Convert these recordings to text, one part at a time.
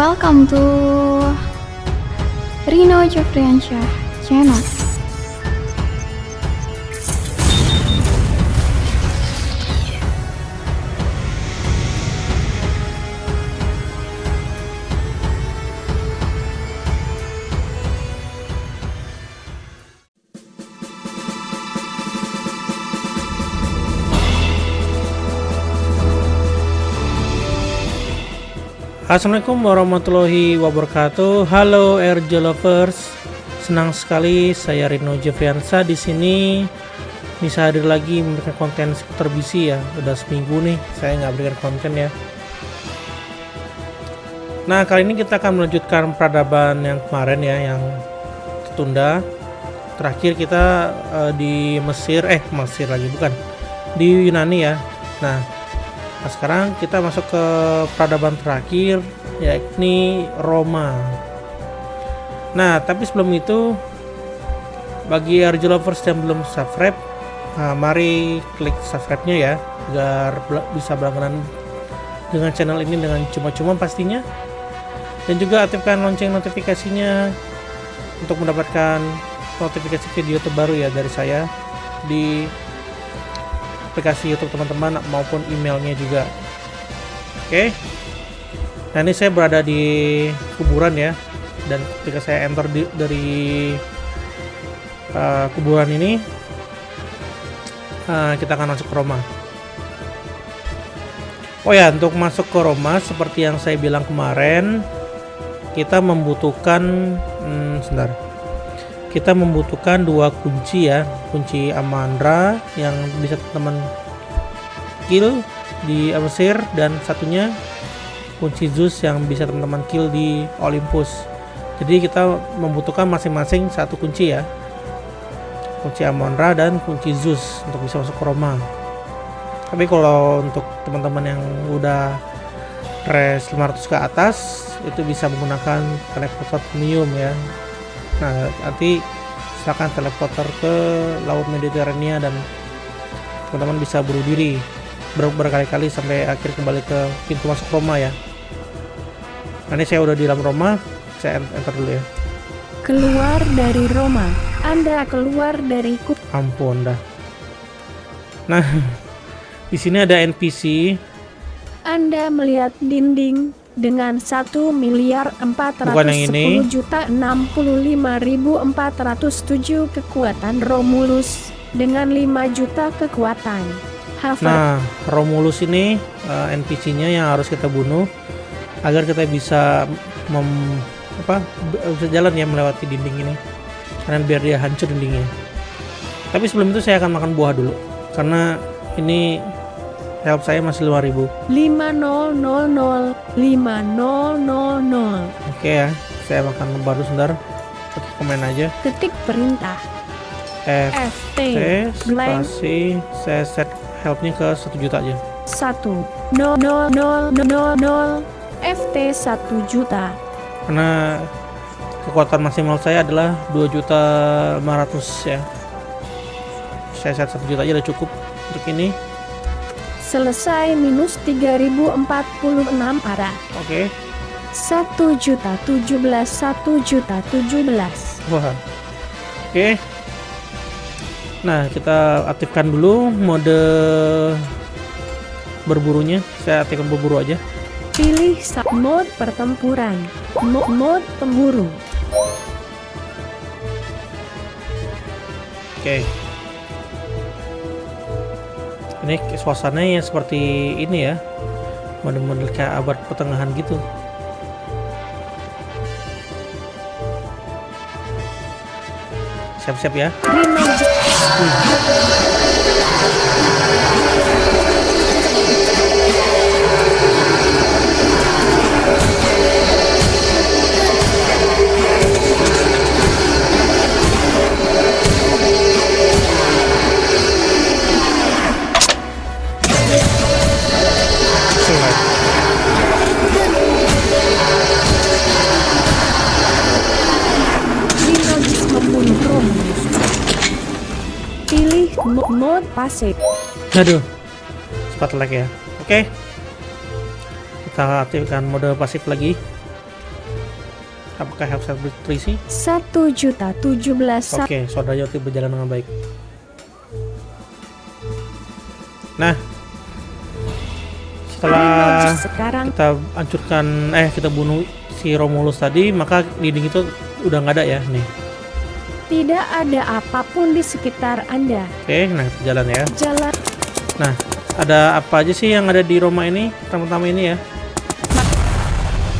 Welcome to Rino Jofriansyah channel. Assalamualaikum warahmatullahi wabarakatuh. Halo RJ lovers, senang sekali saya Rino Jofriansyah di sini bisa hadir lagi memberikan konten seputar BC ya. Udah seminggu nih saya nggak berikan konten ya. Nah kali ini kita akan melanjutkan peradaban yang kemarin ya, yang tertunda. Terakhir kita di Mesir lagi bukan, di Yunani ya. Nah sekarang kita masuk ke peradaban terakhir, yakni Roma. Nah, tapi sebelum itu, bagi RJ lovers yang belum subscribe, mari klik subscribe-nya ya, agar bisa berlangganan dengan channel ini dengan cuma-cuma pastinya. Dan juga aktifkan lonceng notifikasinya untuk mendapatkan notifikasi video terbaru ya dari saya di aplikasi YouTube teman-teman maupun emailnya juga. Oke. Nah ini saya berada di kuburan ya, dan ketika saya enter dari kuburan ini, kita akan masuk ke Roma. Oh ya, untuk masuk ke Roma seperti yang saya bilang kemarin, kita membutuhkan kita membutuhkan dua kunci ya, kunci Amandra yang bisa teman kill di Mesir, dan satunya kunci Zeus yang bisa teman-teman kill di Olympus. Jadi kita membutuhkan masing-masing satu kunci ya, kunci Amandra dan kunci Zeus untuk bisa masuk ke Roma. Tapi kalau untuk teman-teman yang udah res 500 ke atas itu bisa menggunakan teleporter premium ya. Nah nanti silakan teleporter ke Laut Mediterania dan teman-teman bisa bunuh diri berkali-kali sampai akhir kembali ke pintu masuk Roma ya. Nah ini saya udah di dalam Roma, saya enter dulu ya. Keluar dari Roma, Anda keluar dari Ampun dah. Nah di sini ada NPC. Anda melihat dinding dengan 1.410.065.407 kekuatan Romulus dengan 5 juta kekuatan Haver. Nah Romulus ini NPC-nya yang harus kita bunuh agar kita bisa bisa jalan ya melewati dinding ini, karena biar dia hancur dindingnya. Tapi sebelum itu saya akan makan buah dulu karena ini help saya masih 5.000. 5000 Oke ya, saya makan baru sebentar. Ketik komen aja. Ketik perintah FT blank spasi, saya set helpnya ke 1 juta aja. 1.000.000 FT 1 juta. Karena kekuatan maksimal saya adalah 2.500.000 ya. Saya set 1 juta aja udah cukup untuk ini. Selesai minus 3046 arah. Oke. 1.017.1.017. Wah. Oke. Nah, kita aktifkan dulu mode berburunya. Saya aktifkan berburu aja. Pilih mode pertempuran. Mode pemburu. Oke. Ini suasananya seperti ini ya, model-model kayak abad pertengahan gitu. Siap-siap ya. Pilih mode pasif. Aduh, cepat lag ya. Oke, kita aktifkan mode pasif lagi. Apakah health saya terisi? 1.017.000. Oke, saudara Yoti berjalan dengan baik. Nah, setelah Sekarang kita hancurkan, kita bunuh si Romulus tadi, maka dinding itu udah nggak ada ya nih. tidak ada apapun di sekitar Anda. Oke, nah kita jalan ya. Jalan Nah, ada apa aja sih yang ada di Roma ini? Pertama-tama ini ya.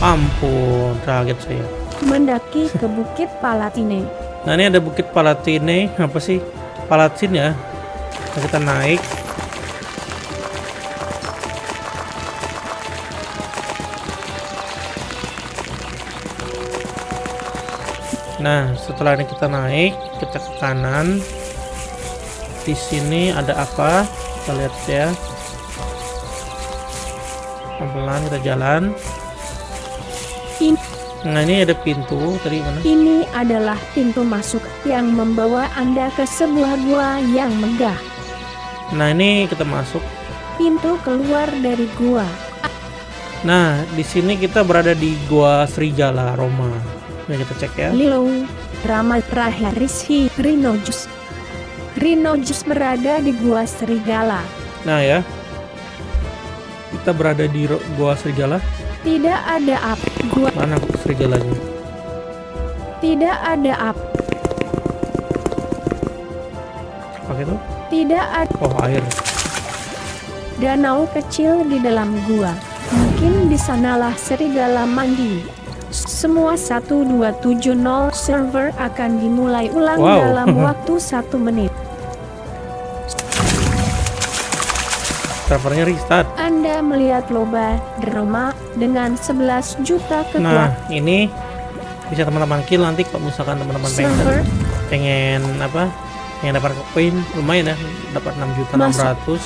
Ampun, kaget saya. mendaki ke Bukit Palatine. Nah, ini ada Bukit Palatine, apa sih? Palatin ya. Nah, kita naik. Nah, setelah ini kita naik, kita ke kanan. Di sini ada apa? Kita lihat ya. Pelan-pelan kita jalan. In- Nah, ini ada pintu tadi mana? Ini adalah pintu masuk yang membawa Anda ke sebuah gua yang megah. Nah, ini kita masuk. Pintu keluar dari gua. Nah, di sini kita berada di Gua Srigala, Roma. Nah, kita cek ya. Lilo, Rama Raharishi, Rhinojus. Rhinojus berada di Gua Serigala. Nah ya, kita berada di Gua Serigala. Tidak ada api. Gua Mana serigalanya? tidak ada api. Apa itu? Tidak ada Oh, air. danau kecil di dalam gua. Mungkin di sanalah serigala mandi. Semua 1270 server akan dimulai ulang Wow. dalam waktu 1 menit. Servernya restart. Anda melihat lomba drama dengan 11 juta Nah, kekuatan ini bisa teman-teman kill nanti kalau misalkan teman-teman server. pengen apa? Pengen dapat koin lumayan ya, dapat 6.600.000.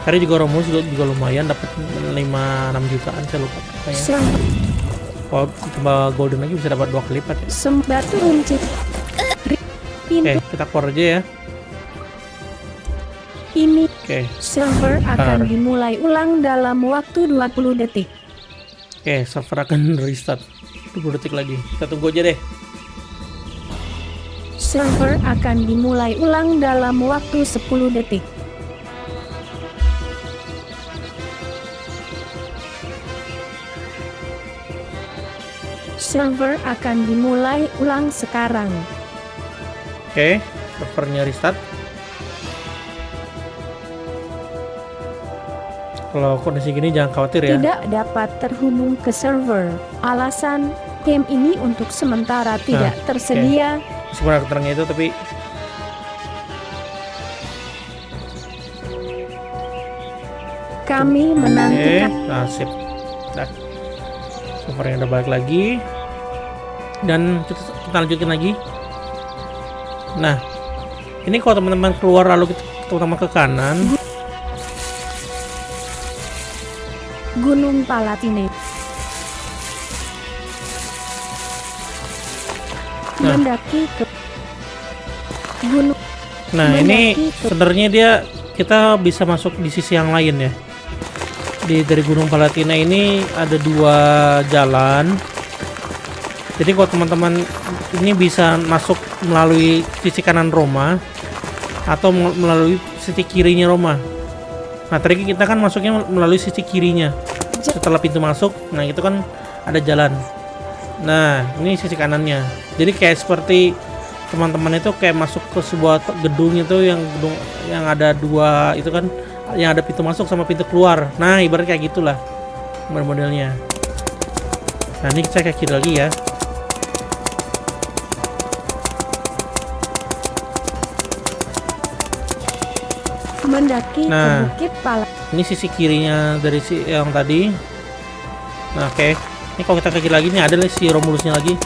Tadi juga Romulus juga lumayan, dapat 6 jutaan, saya lupa kayaknya. Server Kalau tambah golden lagi bisa dapat 2 kali lipat ya. sembatu runcit. Pintu Oke, kita keluar aja ya. ini Oke. server akan Bentar. dimulai ulang dalam waktu 20 detik. Oke, server akan restart 20 detik lagi. Kita tunggu aja deh. Server akan dimulai ulang dalam waktu 10 detik. Server akan dimulai ulang sekarang. Oke, servernya restart. Kalau kondisi gini jangan khawatir ya. Tidak dapat terhubung ke server. Alasan, game ini untuk sementara tidak tersedia. Meskipun ada keterangan itu, tapi Kami menantikan. nasib. Nah, servernya udah balik lagi. Dan kita lanjutin lagi. Nah, ini kalau teman-teman keluar lalu kita teman-teman ke kanan. Gunung Palatine. Nah. Mendaki ke gunung. Nah, ini Mendaki ke- sebenarnya dia kita bisa masuk di sisi yang lain ya. Dari Gunung Palatina ini ada 2 jalan. Jadi kalau teman-teman ini bisa masuk melalui sisi kanan Roma atau melalui sisi kirinya Roma. Nah, tadi kita kan masuknya melalui sisi kirinya. Setelah pintu masuk, nah itu kan ada jalan. Nah, ini sisi kanannya. Jadi kayak seperti teman-teman itu kayak masuk ke sebuah gedung itu yang ada 2 itu kan, yang ada pintu masuk sama pintu keluar. Nah, ibarat kayak gitulah modelnya. Nah, ini saya kayak kiri lagi ya. Mendaki Nah. ke Bukit Palatine. Ini sisi kirinya dari si yang tadi. Nah, oke. Ini kalau kita ke kiri lagi nih ada nih si Romulusnya lagi.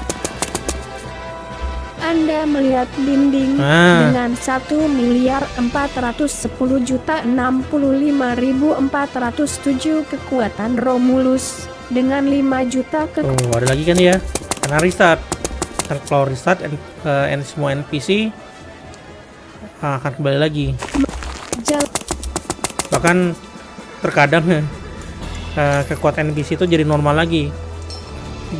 Anda melihat dinding Nah. dengan 1.410.065.407 kekuatan Romulus dengan 5 juta Tuh, ada lagi kan ya. Karena restart. Dan kalau restart semua NPC akan kembali lagi. Bahkan terkadang kekuatan NPC itu jadi normal lagi.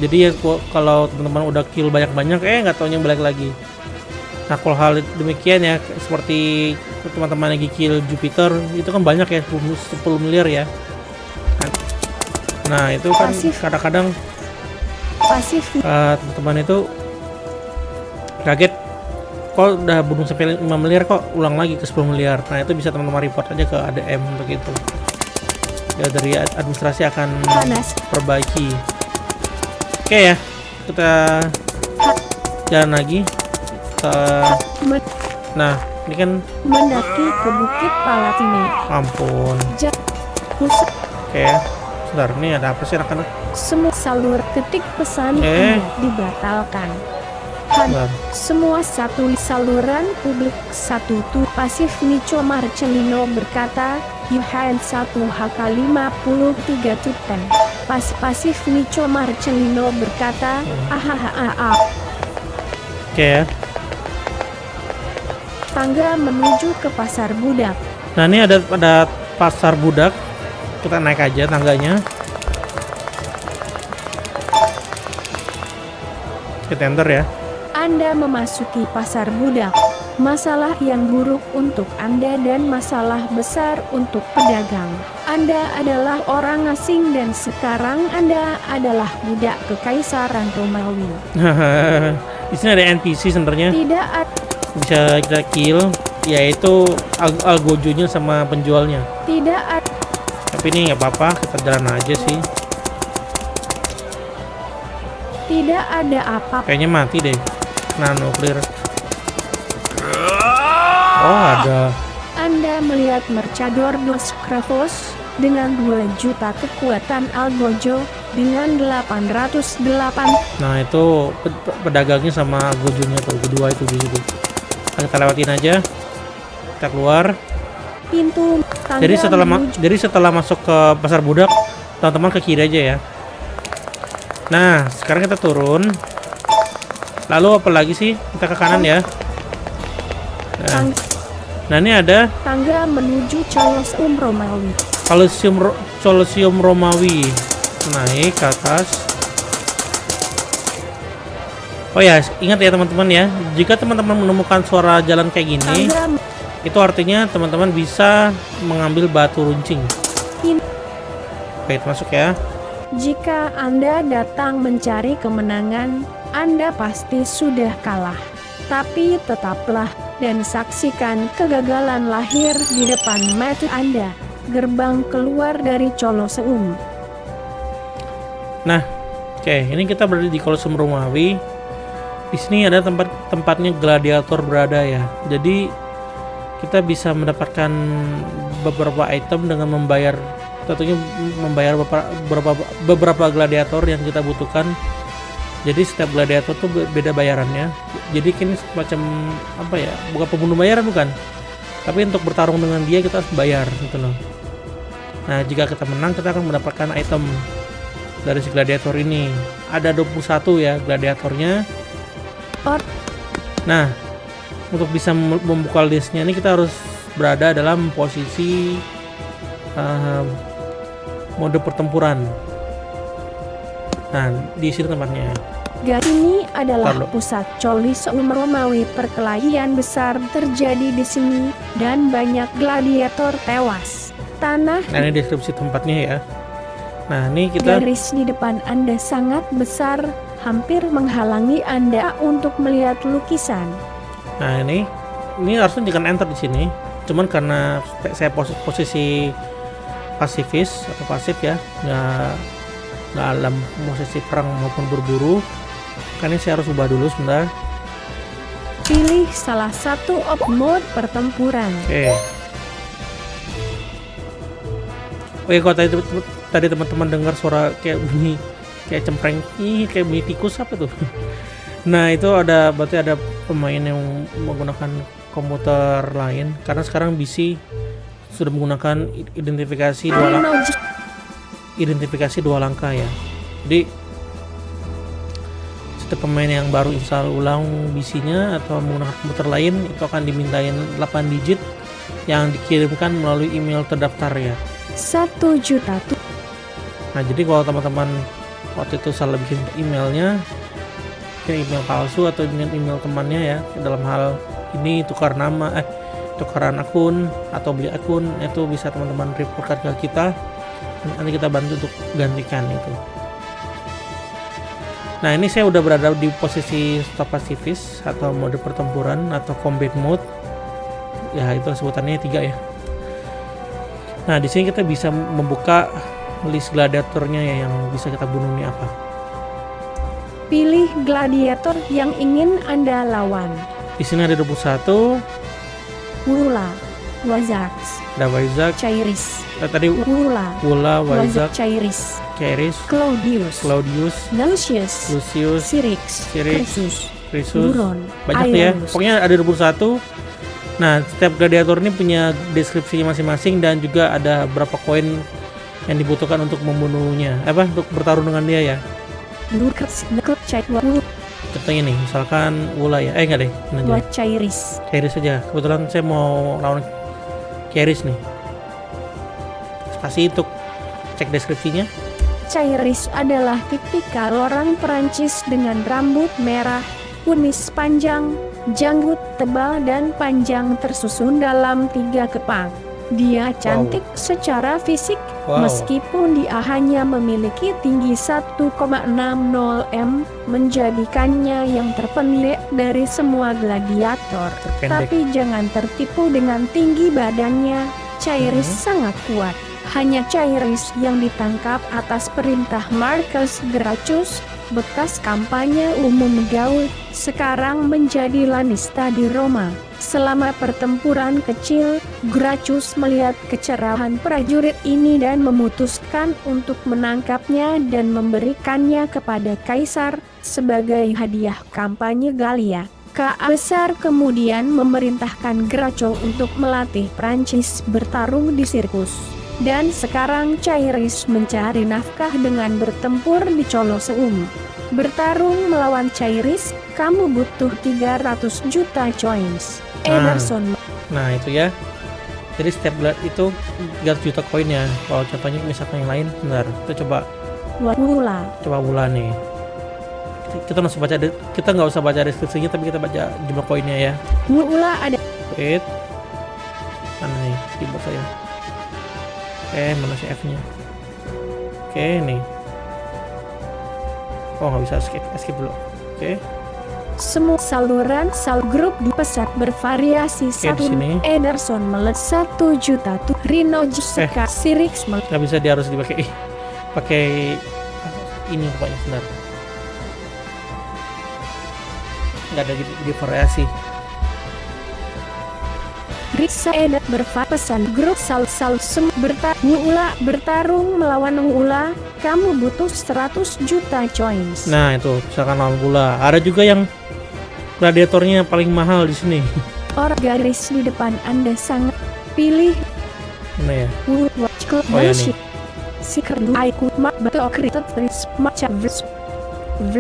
Jadi ya kalau teman-teman udah kill banyak-banyak nggak taunya balik lagi. Nah kalau hal demikian ya, seperti teman-teman lagi kill Jupiter itu kan banyak ya, 10 miliar ya. Nah itu kan kadang-kadang teman-teman itu kaget, kok udah bunuh sampai 5 miliar kok ulang lagi ke 10 miliar. Nah itu bisa teman-teman report aja ke ADM untuk itu ya, dari administrasi akan perbaiki. Oke ya, kita jalan lagi. Nah ini kan mendaki ke Bukit Palatine. Ampun. Oke, sebentar, ini ada apa sih anak-anak? Semua salur ketik pesan Anda dibatalkan. Semua satu saluran publik satu tuh. Pasif Nico Marcelino berkata, you had 1HK53 tutan. Pasif Nico Marcelino berkata, ahahaha. Oke ya. Tangga menuju ke Pasar Budak. Nah ini ada Pasar Budak. Kita naik aja tangganya. Kita enter ya. Anda memasuki Pasar Budak. Masalah yang buruk untuk Anda dan masalah besar untuk pedagang. Anda adalah orang asing dan sekarang Anda adalah budak Kekaisaran Romawi. Di sini ada NPC sebenarnya. Tidak ada. Bisa kita kill, yaitu algojonya sama penjualnya. Tidak ada. Tapi ini nggak apa-apa, kita jalan aja sih. Tidak ada apa. Kayaknya mati deh. Nah, nuklir. Oh, ada. Anda melihat Mercador dos Cravos dengan 2 juta kekuatan algojo dengan 808. Nah, itu pedagangnya sama algojonya tuh, kedua itu di situ. Kita lewatin aja. Kita keluar. Pintu tangga Jadi setelah masuk ke Pasar Budak, teman-teman ke kiri aja ya. Nah, sekarang kita turun. Lalu apa lagi sih? Kita ke kanan ya. Nah ini ada tangga menuju Colosseum Romawi. Colosseum Romawi. Naik ke atas. Oh ya, ingat ya teman-teman ya, jika teman-teman menemukan suara jalan kayak gini, itu artinya teman-teman bisa mengambil batu runcing. Oke, masuk ya. Jika Anda datang mencari kemenangan, Anda pasti sudah kalah. Tapi tetaplah dan saksikan kegagalan lahir di depan mata Anda. Gerbang keluar dari Colosseum. Nah, oke, ini kita berada di Colosseum Romawi. Di sini ada tempatnya gladiator berada ya. Jadi kita bisa mendapatkan beberapa item dengan membayar, tentunya membayar beberapa gladiator yang kita butuhkan. Jadi setiap gladiator tuh beda bayarannya. Jadi ini semacam apa ya? Bukan pembunuh bayaran bukan. Tapi untuk bertarung dengan dia kita harus bayar gitu loh. Nah, jika kita menang kita akan mendapatkan item dari si gladiator ini. Ada 21 ya gladiatornya. Nah, untuk bisa membuka listnya ini kita harus berada dalam posisi mode pertempuran. Nah, di sini tempatnya. Ini adalah pusat Colosseum Romawi. Perkelahian besar terjadi di sini dan banyak gladiator tewas. Tanah. Nah, ini deskripsi tempatnya ya. Nah, ini kita garis di depan Anda sangat besar, hampir menghalangi Anda untuk melihat lukisan. Nah, ini harusnya jangan enter di sini. Cuman karena saya posisi pasifis atau pasif ya, nggak dalam posisi perang maupun berburu. Kan ini saya harus ubah dulu sebentar. Pilih salah satu mode pertempuran. Oke, kalau tadi teman-teman dengar suara kayak bunyi kayak cempreng, kayak bunyi tikus apa tuh? Nah, itu berarti ada pemain yang menggunakan komputer lain karena sekarang BC sudah menggunakan identifikasi dua langkah ya. Jadi setiap pemain yang baru install ulang BC-nya atau menggunakan komputer lain itu akan dimintain 8 digit yang dikirimkan melalui email terdaftar ya. 1 juta tuh. Nah, jadi kalau teman-teman waktu itu salah bikin emailnya, bikin email palsu atau dengan email temannya ya, dalam hal ini tukaran akun atau beli akun, itu bisa teman-teman reportkan ke kita, nanti kita bantu untuk gantikan itu. Nah, ini saya udah berada di posisi stop pacifist atau mode pertempuran atau combat mode. Ya, itu sebutannya 3 ya. Nah, di sini kita bisa membuka list gladiatornya ya, yang bisa kita bunuh ini apa. Pilih gladiator yang ingin Anda lawan. Di sini ada 21, Wula, Wazax, ada Wizak, Cairis, tadi Wula, Wula, Wizak, Cairis, Keris, Claudius, Lucius, Syrinx, Syrinx, Krisus, Buron, banyak tuh ya. Aeolus. Pokoknya ada 21. Nah, setiap gladiator ini punya deskripsinya masing-masing dan juga ada berapa koin yang dibutuhkan untuk membunuhnya. Untuk bertarung dengan dia ya. Contohnya nih, misalkan Wula ya. Enggak deh, ini aja. Cairis, Keris aja. Kebetulan saya mau lawan Keris nih. Spasi untuk cek deskripsinya. Cairis adalah tipikal orang Perancis dengan rambut merah, kumis panjang, janggut tebal dan panjang tersusun dalam 3 kepang. Dia cantik secara fisik, Wow. meskipun dia hanya memiliki tinggi 1,60 m, menjadikannya yang terpendek dari semua gladiator. Terpendek. Tapi jangan tertipu dengan tinggi badannya, Cairis sangat kuat. Hanya Cairis yang ditangkap atas perintah Marcus Gracchus, bekas kampanye umum Gaul, sekarang menjadi Lanista di Roma. Selama pertempuran kecil, Gracchus melihat kecerahan prajurit ini dan memutuskan untuk menangkapnya dan memberikannya kepada Kaisar sebagai hadiah kampanye Galia. Kaisar kemudian memerintahkan Gracchus untuk melatih Prancis bertarung di sirkus. Dan sekarang Cairis mencari nafkah dengan bertempur di Colosseum. Bertarung melawan Cairis, kamu butuh 300 juta coins. Ederson. Nah, itu ya. Jadi setiap glad itu 300 juta koin ya. Kalau contohnya misalkan yang lain, bentar. Kita coba Wula nih. Kita nggak usah baca deskripsinya, tapi kita baca jumlah koinnya ya. Wula ada. Wait. Mana nih keyboard saya? Mana sih F-nya? Oke, nih. Oh, nggak bisa skip dulu. Oke. Semua saluran grup dipesan bervariasi. Oke, di sini. Ederson melet 1 juta tuh. Rino Jessica Syrinx Nggak bisa, dia harus pakai ini rupanya, sebentar. Nggak ada di variasi. Risa Edat berpesan grup bertarung melawan Wula, kamu butuh 100 juta coins. Nah, itu misalkan lawan Wula. Ada juga yang gladiatornya paling mahal di sini. Orang garis di depan Anda sangat pilih. Mana ya? Oh ya nih.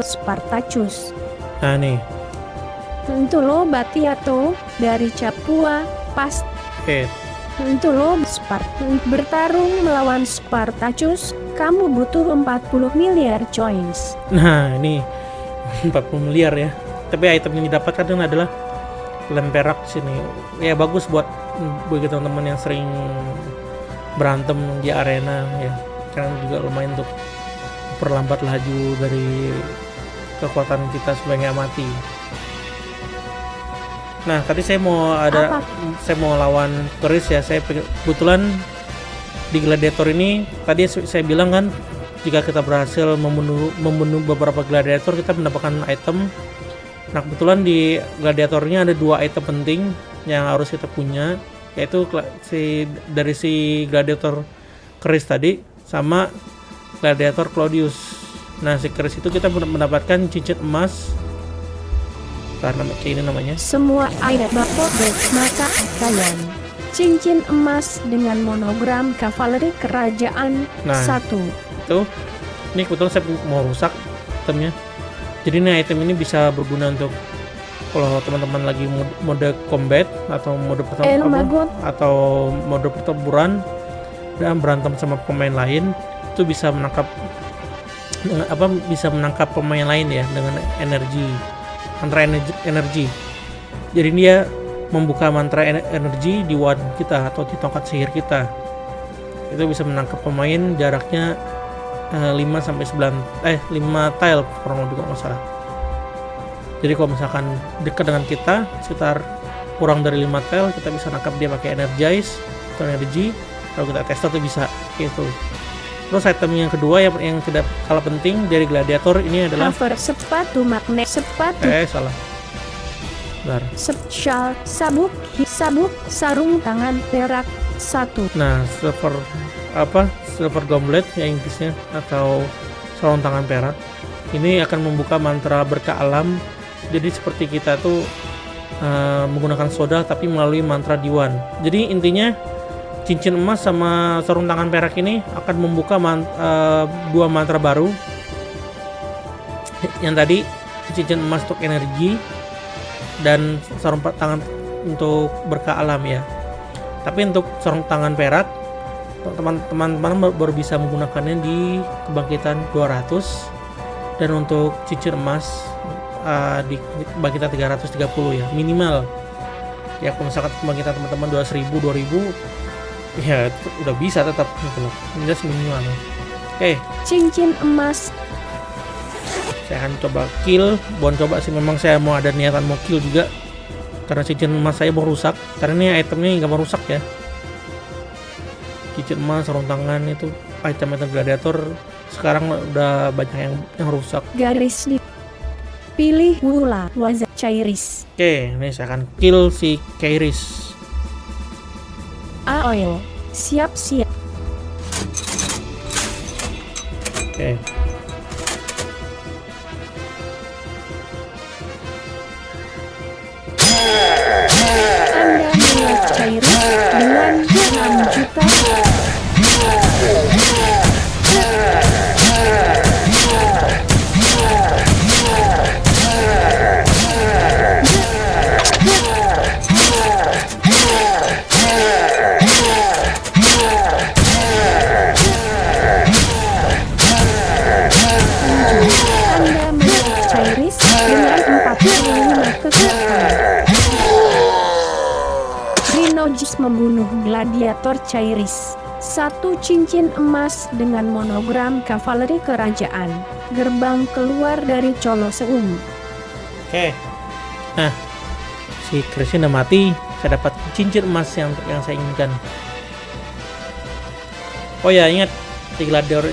Spartacus. Nah, nih. Tentu lo Batiato dari Capua pas. Oke. Tentu lo bertarung melawan Spartacus, kamu butuh 40 miliar coins. Nah, ini 40 miliar ya. Tapi item yang didapatkan adalah lem perak sini. Ya bagus buat bagi teman-teman yang sering berantem di arena ya. Karena juga lumayan untuk perlambat laju dari kekuatan kita sebagai amati. Nah, tadi saya mau lawan Keris ya. Saya kebetulan di gladiator ini tadi saya bilang kan, jika kita berhasil membunuh beberapa gladiator, kita mendapatkan item. Nah, kebetulan di gladiatornya ada 2 item penting yang harus kita punya, yaitu dari si gladiator Keris tadi sama gladiator Claudius. Nah, si Keris itu kita mendapatkan cincin emas. Karena ini namanya. Semua air bapak maka kalian cincin emas dengan monogram kavaleri kerajaan. Nah, 1. Itu ini kebetulan saya mau rusak itemnya. Jadi nih item ini bisa berguna untuk kalau teman-teman lagi mode combat atau mode pertempuran dan berantem sama pemain lain, itu bisa menangkap dengan apa bisa menangkap pemain lain ya dengan energi mantra energi. Jadi dia membuka mantra energi di wand kita atau di tongkat sihir kita. Itu bisa menangkap pemain jaraknya 5 sampai 5 tile kurang lebih kalau nggak salah. Jadi kalau misalkan dekat dengan kita sekitar kurang dari 5 tile, kita bisa nangkap dia pakai energize atau energi. Kalau kita tester tuh bisa gitu. Terus item yang kedua yang tidak kalah penting dari gladiator ini adalah Cover sepatu magnet, sepatu salah. Bentar. shawl, sabuk, sarung tangan perak 1. Nah, silver goblet ya Inggrisnya atau sarung tangan perak. Ini akan membuka mantra berkah alam. Jadi seperti kita tuh menggunakan soda tapi melalui mantra diwan. Jadi intinya cincin emas sama sarung tangan perak ini akan membuka 2 mantra baru. Yang tadi cincin emas untuk energi dan sarung tangan untuk berkah alam ya. Tapi untuk sarung tangan perak teman-teman baru bisa menggunakannya di kebangkitan 200, dan untuk cincin emas di kebangkitan 330 ya minimal. Ya kalau misalkan kebangkitan teman-teman 2000 ya udah bisa tetap gitu loh. Just minimal. Oke. Cincin emas. Saya akan coba kill. Bukan coba sih, memang saya mau ada niatan mau kill juga. Karena cincin emas saya mau rusak. Karena ini itemnya nggak mau rusak ya. Cincin emas, sarung tangan itu item-item gladiator sekarang udah banyak yang rusak. Garis di pilih Wula Waza Cairis. Oke, ini saya akan kill si Kairis. Oil. Siap-siap. Oke. Anda melihat Cairis dengan 6 juta. Anda melihat Cairis dengan 45 kekuatan. Rhinojis membunuh gladiator Cairis. 1 cincin emas dengan monogram kavaleri kerajaan. Gerbang keluar dari Colosseum. Oke. Nah, si Chris udah mati. Saya dapat cincin emas yang saya inginkan. Oh ya, ingat di gladiator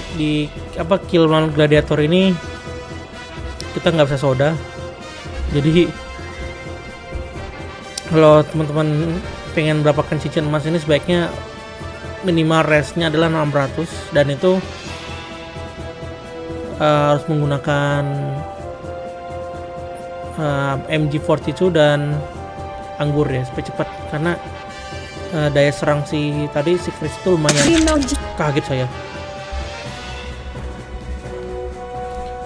kill lawan gladiator ini kita nggak bisa soda. Jadi kalau teman-teman pengen mendapatkan cincin emas ini sebaiknya minimal restnya adalah 600, dan itu harus menggunakan MG42 dan anggur ya supaya cepat, karena daya serang si Chris itu lumayan. Kaget saya,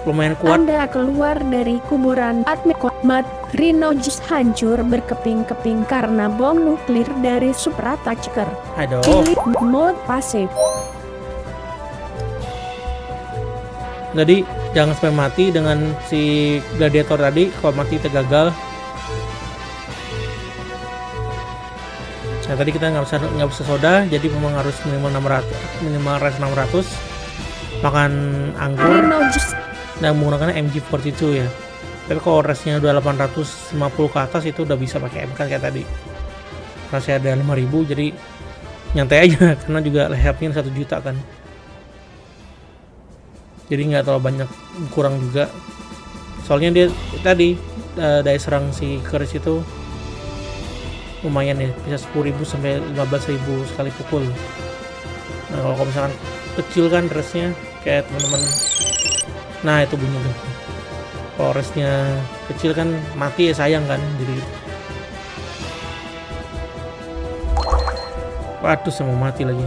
lumayan kuat. Anda keluar dari kuburan Atmekotmat. Rhinojis hancur berkeping-keping karena bom nuklir dari Supratacher. Aduh. Pilih mode pasif. Jadi jangan sampai mati dengan si gladiator tadi. Kalau mati kita gagal. Nah tadi kita nggak bisa soda, jadi memang harus minimal res 600, makan anggur dan menggunakan MG42 ya. Tapi kalau resnya udah 850 ke atas itu udah bisa pakai MK kayak tadi. Rasanya ada 5000, jadi nyantai aja karena juga levelnya 1 juta kan. Jadi nggak terlalu banyak, kurang juga. Soalnya dia tadi daya serang si Chris itu lumayan ya, bisa 10.000 sampai 15.000 sekali pukul. Nah kalau misalkan kecil kan resnya kayak teman-teman, nah itu bunyi tuh. Kalau resnya kecil kan mati ya sayang kan, jadi waduh saya mau mati lagi.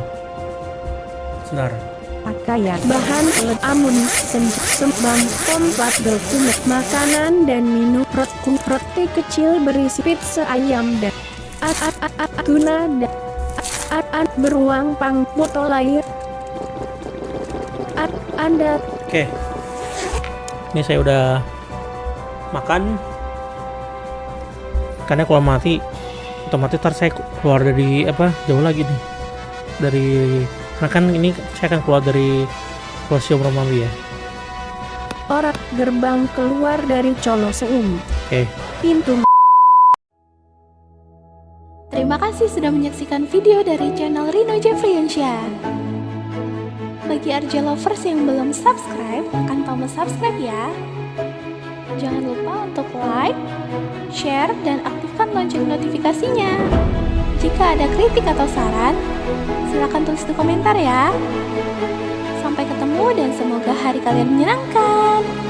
Sebentar. Pakaian, bahan pelet, amunisi, sembang, kompat, dokumen, makanan dan minum, roti kecil berisi pizza ayam dan tuna dan beruang pang, botol air. Anda Oke, Ini saya udah makan. Karena kalau mati otomatis ntar saya keluar dari jauh lagi nih. Karena kan ini saya akan keluar dari Kolosium Romawi ya. Orak gerbang keluar dari Colosseum. Oke. Pintu. Terima kasih sudah menyaksikan video dari channel Rino Jeffriansyah. Bagi RJ lovers yang belum subscribe, tekan tombol subscribe ya. Jangan lupa untuk like, share, dan aktifkan lonceng notifikasinya. Jika ada kritik atau saran, silakan tulis di komentar ya. Sampai ketemu dan semoga hari kalian menyenangkan.